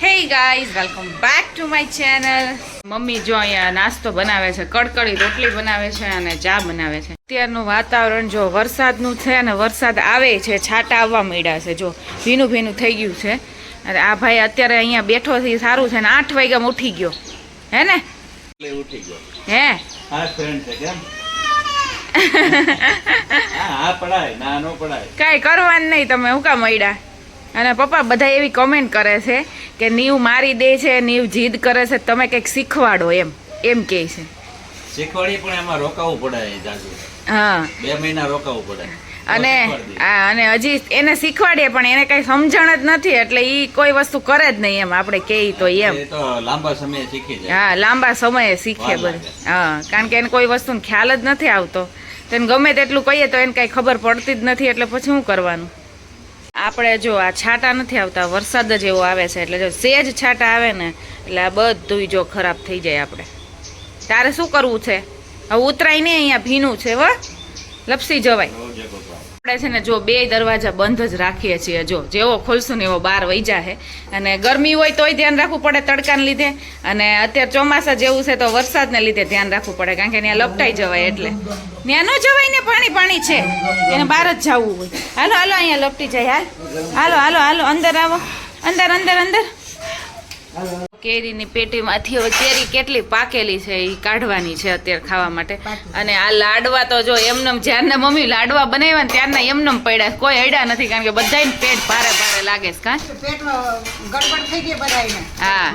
Hey guys, welcome back to my channel. Mummy જો અહીંયા નાસ્તો બનાવે છે, કડકડી રોટલી બનાવે છે અને ચા બનાવે છે. અત્યારનું વાતાવરણ જો વરસાદનું છે અને વરસાદ આવે છે, છાંટા આવવા માંડ્યા છે. જો ભીનું ભીનું થઈ ગયું છે અને આ ભાઈ અત્યારે અહીંયા બેઠો થી સારું છે ને 8 વાગ્યામાં ઉઠી ગયો હે ને? ઉઠી ગયો હે? હા ફ્રેન્ડ છે કેમ? હા પડાય ના નો પડાય કાઈ કરવાનું નહીં, તમે હું કામ મળ્યા? અને પપ્પા બધા એવી કમેન્ટ કરે છે કે નીવ મારી દે છે, નીવ જીદ કરે છે, તમે કંઈક શીખવાડો એમ કહે છે. શીખવાડી પણ એમાં રોકાવું પડે જાજુ. હા 2 મહિના રોકાવું પડે. અને હજી એને શીખવાડીએ પણ એને કઈ સમજણ જ નથી, એટલે ઈ કોઈ વસ્તુ કરે જ નહીં એમ આપણે કહીએ તો એમ. એ તો લાંબા સમયે શીખી જાય. હા લાંબા સમયે શીખે બધું. હા કારણ કે એને કોઈ વસ્તુનો ખ્યાલ જ નથી આવતો, તેને ગમે તેટલું કહીએ તો એને કઈ ખબર પડતી જ નથી, એટલે પછી શું કરવાનું? આપણે જો આ છાંટા નથી આવતા, વરસાદ જ એવો આવે છે, એટલે જો સેજ છાંટા આવે ને એટલે આ બધું જો ખરાબ થઈ જાય. આપણે તારે શું કરવું છે? હવે ઉતરાય નહીં, અહીંયા ભીનું છે, હો લપસી જવાય. આપણે છે ને જો 2 દરવાજા બંધ જ રાખીએ છીએ, જો જેવો ખોલશું ને એવો બહાર વહી જાય. અને ગરમી હોય તોય ધ્યાન રાખવું પડે તડકાને લીધે, અને અત્યારે ચોમાસા જેવું છે તો વરસાદને લીધે ધ્યાન રાખવું પડે, કારણ કે ત્યાં લપટાઈ જવાય. એટલે ત્યાં ન જવાય ને, પાણી છે, એને બહાર જ જવું હોય. હાલો હાલો અહીંયા લપટી જાય. હાલો હાલો હાલો અંદર આવો, અંદર. કેરીની પેટીમાંથી હવે કેરી કેટલી પાકેલી છે એ કાઢવાની છે અત્યારે ખાવા માટે. અને આ લાડવા તો જો એમનેમ જ્યારના મમ્મી લાડવા બનાવ્યા ને ત્યારના એમનેમ પડ્યા, કોઈ અડ્યા નથી, કારણ કે બધાને પેટ ભારે લાગે છે. હા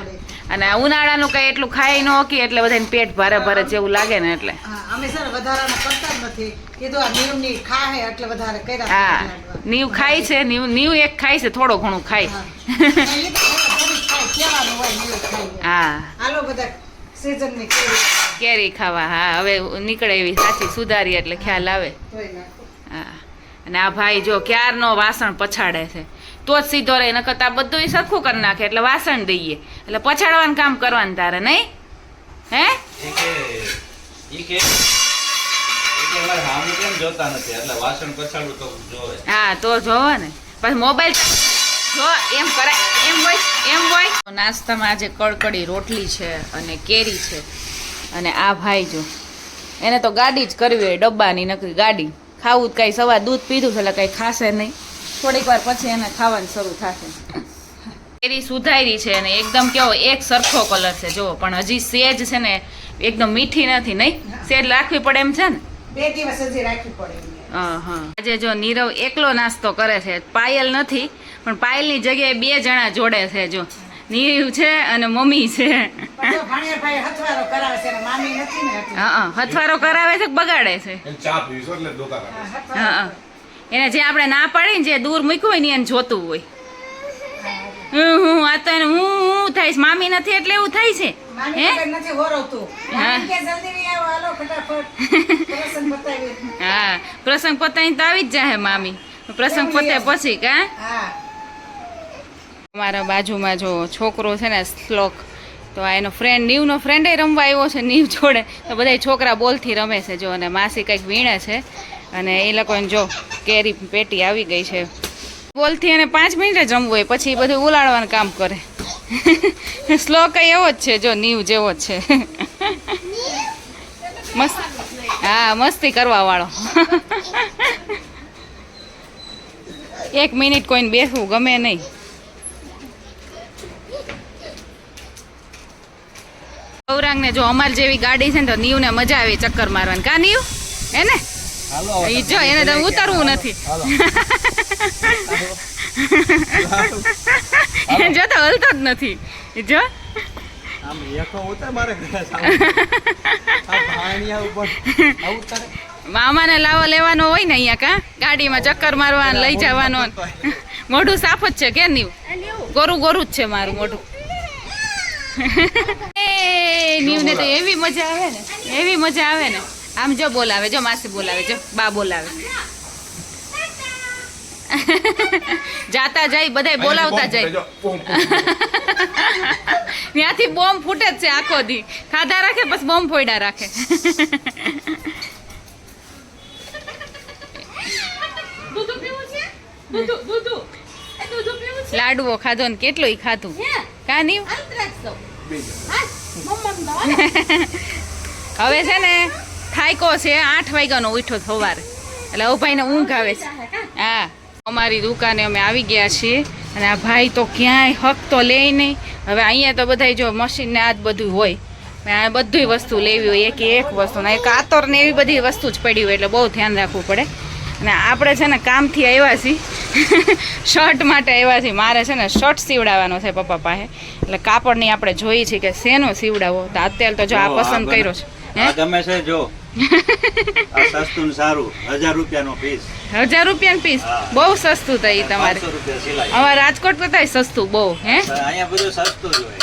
અને ઉનાળાનું કઈ એટલું ખાઈ ન હોકી એટલે બધાને પેટ ભારે જેવું લાગે ને, એટલે હા નીવ ખાય છે, નીવ એક ખાય છે, થોડો ઘણું ખાય. હા કેરી ખાવા. હા હવે નીકળે એવી સાચી સુધારી એટલે ખ્યાલ આવે. હા અને આ ભાઈ જો ક્યારનો વાસણ પછાડે છે, તો જ સીધો રહે, નકર આ બધું સરખું કરી નાખે એટલે વાસણ દઈએ, એટલે પછાડવાનું કામ કરવાનું તારે નહીં. હે હા તો જોવો ને, પછી મોબાઈલ જો એમ કરાય, એમ હોય. નાસ્તામાં આજે કડકડી રોટલી છે અને કેરી છે. અને આ ભાઈ જો એને તો ગાડી જ કરવી હોય, ડબ્બાની નકરી ગાડી. ખાવું કાંઈ સવાર દૂધ પીધું છે એટલે કાંઈ ખાશે નહીં, થોડીક વાર પછી એને ખાવાનું શરૂ થશે. કેરી સુધારી છે અને એકદમ કેવો એક સરખો કલર છે જો, પણ હજી સેજ છે ને એકદમ મીઠી નથી. નહીં સેજ રાખવી પડે એમ છે ને, 2 દિવસ હજી રાખવી પડે. આજે જો નીરવ એકલો નાસ્તો કરે છે, પાયલ નથી, પણ પાયલની જગ્યાએ 2 જણા જોડે છે. જો નીરવ છે અને મમ્મી છે. હથવારો કરાવે છે, બગાડે છે. એને જે આપણે ના પાડી ને, જે દૂર મૂક્યું હોય ને એને જોતું હોય. આ તો એને હું થાય છે, મામી નથી એટલે એવું થાય છે. હા પ્રસંગ પતાવી તો આવી જ જાય મામી, પ્રસંગ પતે પછી. કા અમારા બાજુમાં જો છોકરો છે ને શ્લોક, તો આ એનો ફ્રેન્ડ નીવનો ફ્રેન્ડ રમવા આવ્યો છે નીવ જોડે, તો બધા છોકરા બોલથી રમે છે જો. અને માસી કંઈક વીણે છે અને એ લોકોને જો કેરી પેટી આવી ગઈ છે. બોલથી એને 5 મિનિટ જ રમવું હોય, પછી બધું ઉલાડવાનું કામ કરે. શ્લોક કઈ એવો જ છે જો, નીવ જેવો જ છે. મસ્ત, હા મસ્તી કરવા વાળો. 1 મિનિટ કોઈને બેસવું ગમે નહીં. ગૌરાંગ ને જો અમાર જેવી ગાડી છે ને તો નીવ ને મજા આવી ચક્કર મારવાની. કા નીવ હે ને? જો એને તો ઉતરવું નથી. જો તો હલતો જ નથી. જો મામાને લાવો લેવાનો હોય ને અહીંયા, કા ગાડીમાં ચક્કર મારવાનું લઈ જવાનો. મોઢું સાફ જ છે કે નીવ? ગોરું જ છે મારું મોઢું. નીવ ને તો એવી મજા આવે ને, આમ જો બોલાવે, જો માસી બોલાવે, જો બા બોલાવે. જાતા જાય બધાય બોલાવતા જાય. ત્યાંથી બોમ્બ ફૂટે જ છે આખો દી, ખાધા રાખે બસ બોમ્બ ફોડ્યા રાખે. લાડવો ખાધો ને કેટલું ખાધું. કા કા નહીં હવે છે ને થાયકો છે 8 વાગ્યાનો ઉઠ્યો સવારે એટલે હવે ભાઈને ઊંઘ આવે છે હા અમારી દુકાને અમે આવી ગયા છીએ અને આ ભાઈ તો ક્યાંય હક તો લે નહીં હવે અહીંયા તો બધા જો મશીન ને આ જ બધું હોય આ બધી વસ્તુ લેવી હોય એક વસ્તુ ને કાતર ને એવી બધી વસ્તુ જ પડી હોય એટલે બહુ ધ્યાન રાખવું પડે અને આપણે છે ને કામથી આવ્યા છીએ શર્ટ માટે આવ્યા છીએ મારે છે ને શર્ટ સીવડાવવાનો છે પપ્પા પાસે એટલે કાપડની આપણે જોઈએ છીએ કે શેનો સીવડાવો તો અત્યારે તો જો આ પસંદ કર્યો છે આ ગમે છે જો આ સસ્તું ને સારું 1000 રૂપિયાનો પીસ 1000 રૂપિયાનું પીસ બહુ સસ્તું થઈ તમારે 500 રૂપિયા સિલાઈ અમારા રાજકોટ કરતા સસ્તું બહુ હે અહીંયા બધું સસ્તું જ હોય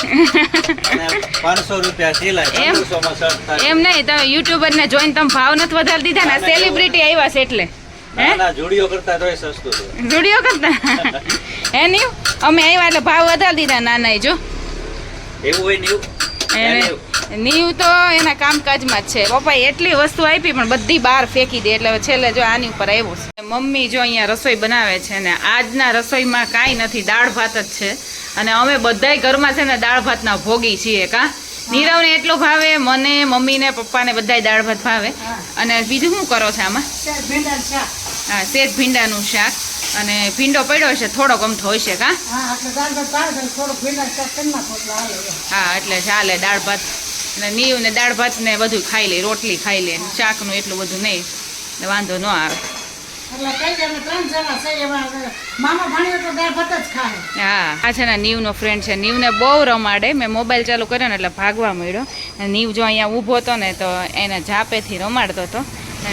અને 500 રૂપિયા સિલાઈ 500 માં શર્ટ થાય એમ નહીં તમે યુટ્યુબર ને જોઈને તમે ભાવ નથી વધારી દીધા ને સેલિબ્રિટી આવ્યા છે એટલે ના જોડીઓ કરતા તોય સસ્તું છે જોડીઓ કરતા હે નહીં અમે આવ્યા એટલે ભાવ વધારી દીધા નાના જો એવું હોય ને નીવ તો એના કામકાજમાં જ છે પપ્પાએ એટલી વસ્તુ આપી પણ બધી બહાર ફેંકી દે એટલે છેલ્લે જો આની ઉપર આવ્યું છે મમ્મી જો અહીંયા રસોઈ બનાવે છે ને આજના રસોઈમાં કાંઈ નથી દાળ ભાત જ છે અને અમે બધાય ઘરમાં છે ને દાળ ભાતના ભોગી છીએ કા નીરવને એટલું ભાવે મને મમ્મીને પપ્પાને બધાય દાળ ભાત ભાવે અને બીજું શું કરો છો આમાં હા શેક ભીંડાનું શાક અને ભીંડો પડ્યો છે થોડોક અમથો હોય છે કા હા એટલે ચાલે દાળ ભાત અને નીવ ને દાળ ભાત ને બધું ખાઈ લે રોટલી ખાઈ લે શાકનું એટલું બધું નહીં એટલે વાંધો ન આવે હા આ છે ને નીવનો ફ્રેન્ડ છે નીવને બહુ રમાડે મેં મોબાઈલ ચાલુ કર્યો ને એટલે ભાગવા મળ્યો નીવ જો અહીંયા ઊભો હતો ને તો એને ઝાપેથી રમાડતો હતો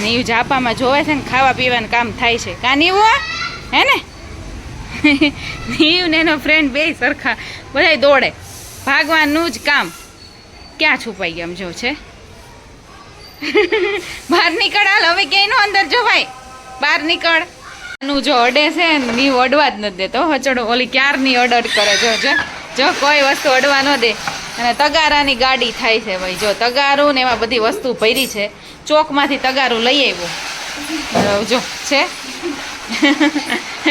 નીવ ઝાપામાં જોવે છે ને ખાવા પીવાનું કામ થાય છે કા નીવ હે ને નીવ ને એનો ફ્રેન્ડ બે સરખા બધા દોડે ભાગવાનું જ કામ ક્યાં છુપાઈ ગયા જો છે બહાર નીકળ હાલ હવે ક્યાંય નો અંદર જો ભાઈ બહાર નીકળ નું જો અડે છે ને નીવ અડવા જ નથી દેતો હચડો ઓલી ક્યારની અડ કરે જો કોઈ વસ્તુ અડવા ન દે અને તગારાની ગાડી થાય છે ભાઈ જો તગારું ને એમાં બધી વસ્તુ ભરી છે ચોકમાંથી તગારું લઈ આવ્યો જો છે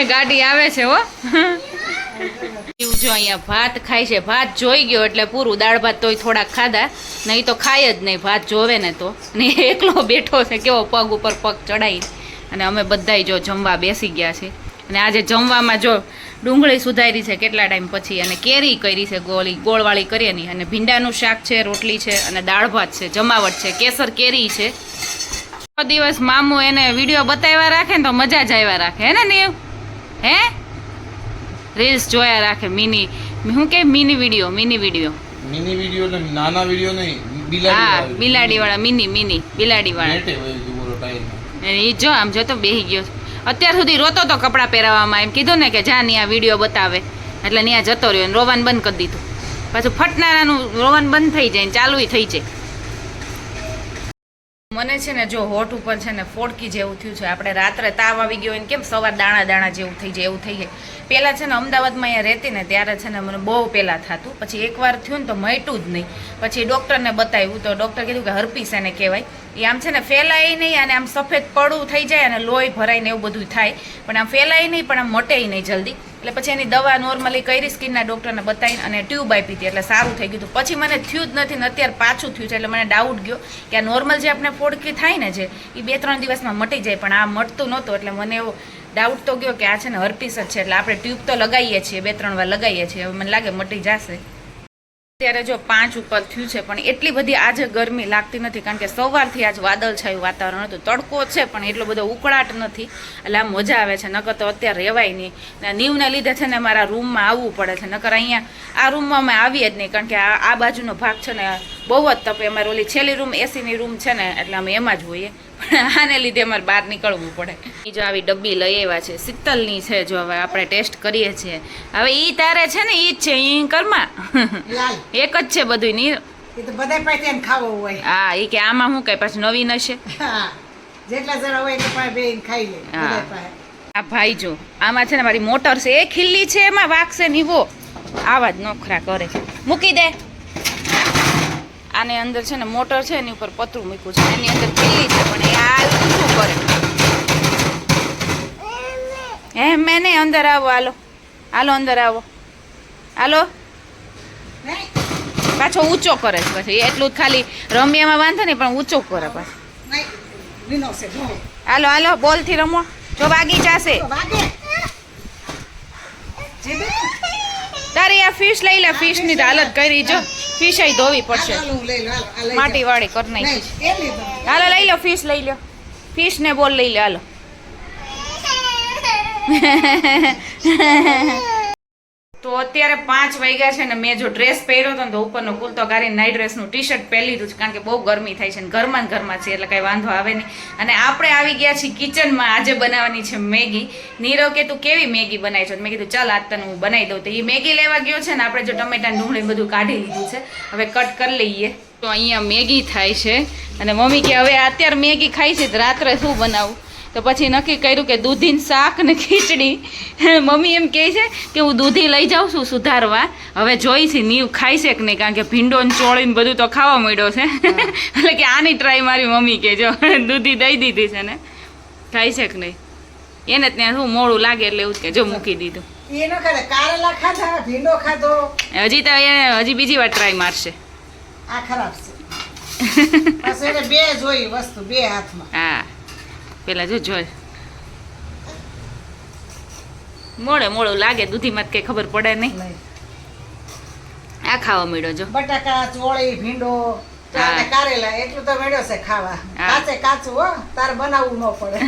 ગાડી આવે છે હો જો અહીંયા ભાત ખાય છે ભાત જોઈ ગયો એટલે પૂરું દાળ ભાત તોય થોડાક ખાધા નહીં તો ખાય જ નહીં ભાત જોવે ને તો ને એકલો બેઠો છે કેવો પગ ઉપર પગ ચડાવી અને અમે બધાય જો જમવા બેસી ગયા છે અને આજે જમવામાં જો ડુંગળી સુધારી છે કેટલા ટાઈમ પછી અને કેરી કરી છે ગોળવાળી કરી ની અને ભીંડાનું શાક છે રોટલી છે અને દાળ ભાત છે જમાવટ છે કેસર કેરી છે દિવસ મામુ એને વિડીયો બતાવ્યા રાખે ને તો મજા જ આવ્યા રાખે હે ને નીવ હે રીલ્સ જોયા રાખે મિની શું કે મિની વિડીયો ને નાના વિડીયો નહીં હા બિલાડી વાળા મિની બિલાડી વાળા એ જો આમ જો તો બેહી ગયો અત્યાર સુધી રોતો તો કપડાં પહેરાવવામાં એમ કીધું ને કે જા ની આ વિડીયો બતાવે એટલે ત્યાં જતો રહ્યો રોવાનું બંધ કરી દીધું પાછું ફટનારાનું રોવાનું બંધ થઈ જાય ને ચાલુ થઈ જાય મને છે ને જો હોઠ ઉપર છે ને ફોડકી જેવું થયું છે આપણે રાત્રે તાવ આવી ગયો હોય ને કેમ સવાર દાણા જેવું થઈ જાય એવું થઈ જાય પહેલાં છે ને અમદાવાદમાં અહીંયા રહેતી ને ત્યારે છે ને મને બહુ પહેલાં થતું પછી એકવાર થયું ને તો મટ્યું જ નહીં પછી ડૉક્ટરને બતાવ્યું તો ડૉક્ટર કીધું કે હર્પીસ એને કહેવાય એ આમ છે ને ફેલાય નહીં અને આમ સફેદ પડું થઈ જાય અને લોહી ભરાય ને એવું બધું થાય પણ આમ ફેલાય નહીં પણ આમ મટે નહીં જલ્દી એટલે પછી એની દવા નોર્મલી કરી સ્કિનના ડૉક્ટરને બતાવીને અને ટ્યુબ આપી હતી એટલે સારું થઈ ગયું પછી મને થયું જ નથી ને અત્યારે પાછું થયું છે એટલે મને ડાઉટ ગયો કે આ નોર્મલ જે આપણે ફોડકી થાય ને જે એ 2-3 દિવસમાં મટી જાય પણ આ મટતું નહોતું એટલે મને એવો ડાઉટ તો ગયો કે આ છે ને હર્પીસ જ છે એટલે આપણે ટ્યુબ તો લગાવીએ છીએ 2-3 વાર લગાવીએ છીએ હવે મને લાગે મટી જશે અત્યારે જો 5 ઉપર થયું છે પણ એટલી બધી આજે ગરમી લાગતી નથી કારણ કે સવારથી આજ વાદળછાયું વાતાવરણ હતું તડકો છે પણ એટલો બધો ઉકળાટ નથી એટલે આમ મજા આવે છે નકર તો અત્યારે રહેવાય નહીં ને નીવને લીધે છે ને મારા રૂમમાં આવવું પડે છે નકર અહીંયા આ રૂમમાં અમે આવીએ જ નહીં કારણ કે આ બાજુનો ભાગ છે ને બહુ જ તપે અમારે ઓલી છેલ્લી રૂમ એસીની રૂમ છે ને એટલે અમે એમાં જ હોઈએ પણ આને લીધે અમારે બહાર નીકળવું પડે જો આવી ડબ્બી લઈ આવ્યા છે શીતલની છે જો હવે આપણે ટેસ્ટ કરીએ છીએ હવે ઈ તારે છે ને ઈ જ છે ઈ કરમાં એક જ છે બધું ની એ તો બધા પાસે એને ખાવું હોય હા ઈ કે આમાં શું કઈ પાછું નવીન હશે જેટલા જણા હોય એટલે પાસે બેન ખાઈ લે બધા પાસે આ ભાઈ જો આમાં છે ને મારી મોટર છે એ ખીલ્લી છે એમાં વાગશે નીવો આવા જ નોખરા કરે છે મૂકી દે આને અંદર છે ને મોટર છે એની ઉપર પતરું મૂક્યું છે એની અંદર ખીલ્લી છે પણ એ આ શું કરે હે મેં નહીં અંદર આવો હાલો હાલો અંદર આવો હાલો નહીં પાછો ઊંચો કરે છે પછી એટલું જ ખાલી રમ્યામાં વાંધો નહીં પણ ઊંચો કરે પાછો. નહીં લીનો છે જો હાલો હાલો બોલથી રમો જો વાગી જશે. તો વાગે જીબે તારી આ ફિશ લઈ લે, ફિશ ની તો હાલત કરી જો, ફિશ અહીં ધોવી પડશે, હાલો હું લઈ લો હાલો આ લઈ માટી વાળી કર જાઓ. નાખી. નહીં એ લીધો હાલો લઈ લો ફિશ લઈ લો, ફિશ ને બોલ લઈ લે હાલો. તો અત્યારે 5 વાગ્યા છે ને મેં જો ડ્રેસ પહેર્યો હતો ને તો ઉપરનો કુર્તો કાઢીને નાઇટ ડ્રેસનું ટી શર્ટ પહેરી લીધું છે કારણ કે બહુ ગરમી થાય છે ને ઘરમાં ને ઘરમાં છે એટલે કાંઈ વાંધો આવે નહીં. અને આપણે આવી ગયા છીએ કિચનમાં. આજે બનાવવાની છે મેગી. નીરવ કે તું કેવી મેગી બનાવી છે? મેં કીધું ચાલ આજ તને હું બનાવી દઉં. તો એ મેગી લેવા ગયો છે ને આપણે જો ટમેટા ડુંગળી બધું કાઢી લીધું છે, હવે કટ કરી લઈએ. તો અહીંયા મેગી થાય છે અને મમ્મી કે હવે અત્યારે મેગી ખાઈ છે તો રાત્રે શું બનાવું? તો પછી નક્કી કર્યું કે દૂધીનું શાક ને ખીચડી. મમ્મી એમ કહે છે કે હું દૂધી લઈ જાઉં છું સુધારવા, હવે જોઈ છે નીવ ખાઈ છે કે નહીં, કારણ કે ભીંડો ને ચોળીને બધું તો ખાવા મળ્યો છે. એટલે કે આની ટ્રાય મારી મમ્મી કે જો દૂધી દઈ દીધી છે ને ખાઈ છે કે નહીં. એને ત્યાં શું મોડું લાગે એટલે એવું જ કે જો મૂકી દીધું. એનો ખાધા કારેલા ખાધા ભીંડો ખાધો હજી તો હજી બીજી વાર ટ્રાય મારશે. આ ખરાબ છે બસ એને બે જોઈ વસ્તુ બે હાથમાં હા પેલા જો જોઈ મોડું લાગે દૂધીમાં કઈ ખબર પડે નહીં. નહીં આ ખાવા મળ્યો જો બટાકા ચોળી ભીંડો ચાલે કારેલા એટલું તો મેળ્યો છે ખાવા. કાચે કાચું હો તારે બનાવવું ન પડે.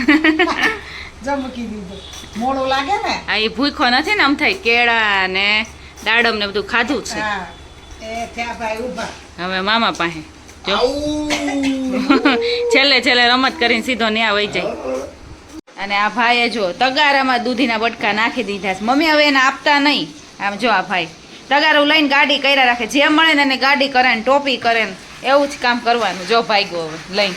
જો મૂકી દીધું મોડું લાગે ને. આ એ ભૂખો નથી ને આમ થાય કેળા ને દાડમ ને બધું ખાધું છે. હા એ થયા ભાઈ ઊભા હવે મામા પાસે જો છેલ્લે રમત કરીને સીધો ન્યા વહી જાય. અને આ ભાઈએ જો તગારામાં દૂધીના બટકા નાખી દીધા છે. મમ્મી હવે એને આપતા નહીં. આમ જો આ ભાઈ તગારું લઈને ગાડી કર્યા રાખે, જે મળે ને એને ગાડી કરે ને ટોપી કરે ને એવું જ કામ કરવાનું. જો ભાઈ ગયો હવે લઈને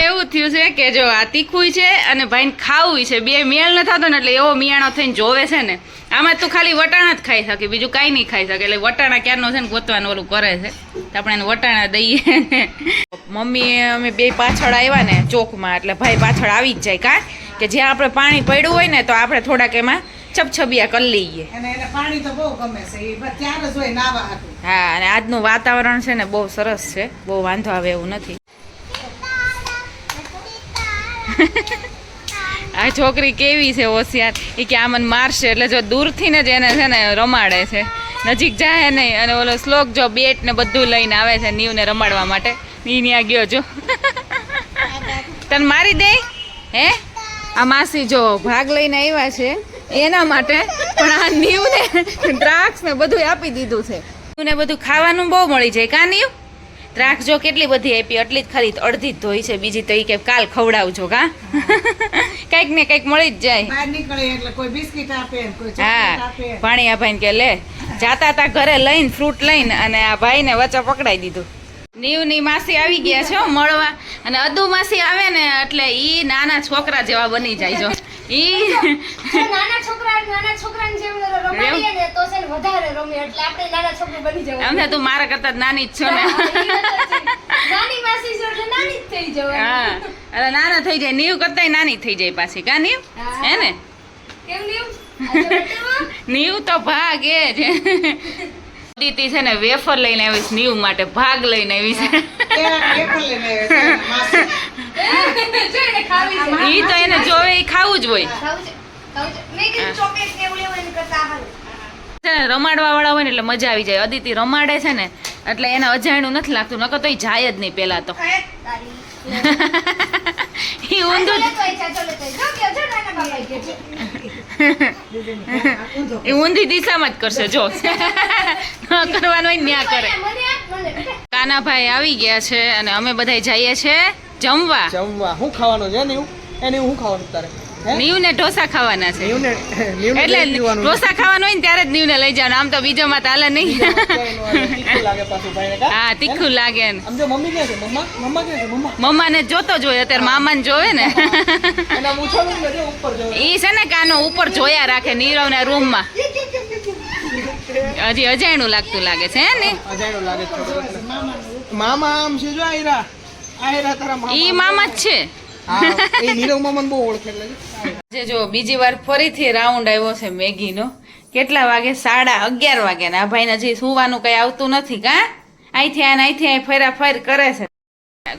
એવું થયું છે કે જો આ તીખું છે અને ભાઈને ખાવું છે, બે મેળ ન થતો ને એટલે એવો મિયાણો થઈને જોવે છે ને. આમાં તું ખાલી વટાણા જ ખાઈ શકે, બીજું કાંઈ નહીં ખાઈ શકે. એટલે વટાણા ક્યારનો છે ને ગોતવાનું ઓલું કરે છે, તો આપણે એને વટાણા દઈએ ને. મમ્મી અમે બે પાછળ આવ્યા ને ચોકમાં એટલે ભાઈ પાછળ આવી જ જાય કા કે જ્યાં આપણે પાણી પડ્યું હોય ને તો આપણે થોડાક એમાં છબછબિયા કરી લઈએ. અને એને પાણી તો બહુ ગમે છે એ બસ ત્યારે જ હોય નાવા હતું. હા અને આજનું વાતાવરણ છે ને બહુ સરસ છે, બહુ વાંધો આવે એવું નથી. આ છોકરી કેવી છે હોશિયાર, એ કે આ મને મારશે એટલે જો દૂરથી ને જ એને છે ને રમાડે છે, નજીક જાય નહીં. અને ઓલો શ્લોક જો બેટ ને બધું લઈને આવે છે નીવને રમાડવા માટે. ત્યાં ગયો જો તને મારી દે હે. આ માસી જો ભાગ લઈને આવ્યા છે એના માટે, પણ આ નીવને દ્રાક્ષ ને બધું આપી દીધું છે. ને બધું ખાવાનું બહુ મળી જાય કા નીવ? દ્રાક્ષ જો કેટલી બધી આપી, એટલી જ ખરી અડધી જ ધોઈ છે, બીજી તો એ કે કાલ ખવડાવજો કા. કંઈક ને કંઈક મળી જ જાય. બહાર નીકળે એટલે કોઈ બિસ્કિટ આપે કોઈ ચોકલેટ હા આપે. ભાણિયા ભાઈ કે લે જાતા તા ઘરે લઈને ફ્રૂટ લઈને, અને આ ભાઈને વચ્ચે પકડાઈ દીધું. નીવની માસી આવી ગયા છે હો મળવા, અને અદુ માસી આવે ને એટલે ઈ નાના છોકરા જેવા બની જાય જો. ઈ નાના છોકરાને જેમ રમાડીએ ને તો છે ને વધારે રમે એટલે આપણે નાના છોકરા બની જવાનું. અમને તું મારા કરતા જ નાની જ છો ને. નાની માસી છે એટલે નાની જ થઈ જવાની. હા એટલે નાના થઈ જાય, નીવ કરતાય નાની થઈ જાય પાછી કા નીવ હે ને. કેમ લીધું? નીવ તો ભાગે છે. દીતી છે ને વેફર લઈને આવી છે નીવ માટે, ભાગ લઈને આવી છે. પેપર લઈને આવે છે માસી. જોઈને ખાવી છે. ઈ તો એને જોવે ઈ ખાવું જ હોય. ખાવું છે. મેં કીધું ચોકલેટ ને એવું લેવું એની કરતા હારું. છે ને રમાડવા વાળા હોય ને એટલે મજા આવી જાય. અદિતિ રમાડે છે ને એટલે એને અજાણ્યું નથી લાગતું, નકર તો ઈ જાય જ નહીં પેલા તો. તારી. ઈ ઊંધું ચાલો તો ઈચ્છા ચાલો તો. જો કે જો નાના બાપા કે છે. એ ઊંધી દિશામાં જ કરશે જો. ન કરવાનું હોય ને ન્યા કરે. મને આપ મને બેટા. કાનાભાઈ આવી ગયા છે અને અમે બધા જઈએ છે જમવા. જમવા શું ખાવાનું છે ને એને શું ખાવાનું તારે નીવને ઢોસા ખાવાના છે એટલે ઢોસા ખાવાનું હોય ને ત્યારે જ નીવને લઈ જવાનું, આમ તો બીજો માં ચાલે નહીં. લાગે પાછું ભાઈને કા હા તીખું લાગે ને. આમ જો મમ્મી ક્યાં છે મમ્મા ક્યાં છે મમ્મા મમ્માને જોતો જ હોય અત્યારે, મામાને જોવે ને. એના મૂછાનું જ નથી ઉપર જો ઈ છે ને કાનો ઉપર જોયા રાખે નીરવના રૂમમાં. હજી અજાણ્યું લાગતું લાગે છે હે ને. અજાણ્યું લાગે છે મામા આમ છે જો આયરા તારા મામા ઈ મામા જ છે. હા એ નીરવ મામાને બહુ ઓળખે એટલે જે જો બીજી વાર ફરીથી રાઉન્ડ આવ્યો છે મેગીનો કેટલા વાગે 11:30 વાગે ને આ ભાઈને હજી સુવાનું કઈ આવતું નથી કા અહીંથી અહીં ફેરાફેર કરે છે.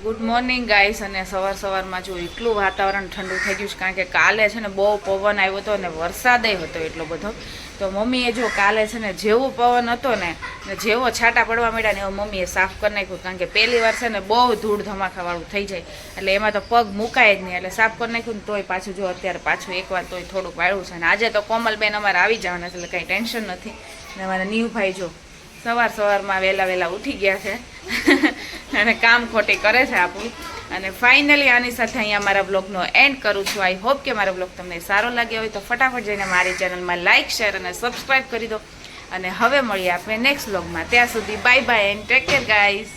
Good morning guys. અને સવારમાં જો એટલું વાતાવરણ ઠંડુ થઈ ગયું છે કારણ કે કાલે છે ને બહુ પવન આવ્યો હતો અને વરસાદે હતો એટલો બધો. તો મમ્મીએ જો કાલે છે ને જેવો પવન હતો ને જેવો છાંટા પડવા માંડ્યા ને એવો મમ્મીએ સાફ કરી નાખ્યું કારણ કે પહેલી વાર છે ને બહુ ધૂળ ધમાકાવાળું થઈ જાય એટલે એમાં તો પગ મુકાય જ નહીં એટલે સાફ કરી નાખ્યું ને તોય પાછું જો અત્યારે પાછું એકવાર તોય થોડુંક વાળું છે. અને આજે તો કોમલબેન અમારે આવી જવાના છે એટલે કંઈ ટેન્શન નથી. ને અમારા નીવભાઈ જો સવારમાં વહેલા ઉઠી ગયા છે અને કામ ખોટી કરે છે આપણું. અને ફાઇનલી આની સાથે અહીંયા મારા બ્લોગનો એન્ડ કરું છું. આઈ હોપ કે મારો બ્લોગ તમને સારો લાગ્યો હોય તો ફટાફટ જઈને મારી ચેનલમાં લાઇક શેર અને સબસ્ક્રાઈબ કરી દો. અને હવે મળીએ આપણે નેક્સ્ટ બ્લોગમાં. ત્યાં સુધી bye bye and take care guys.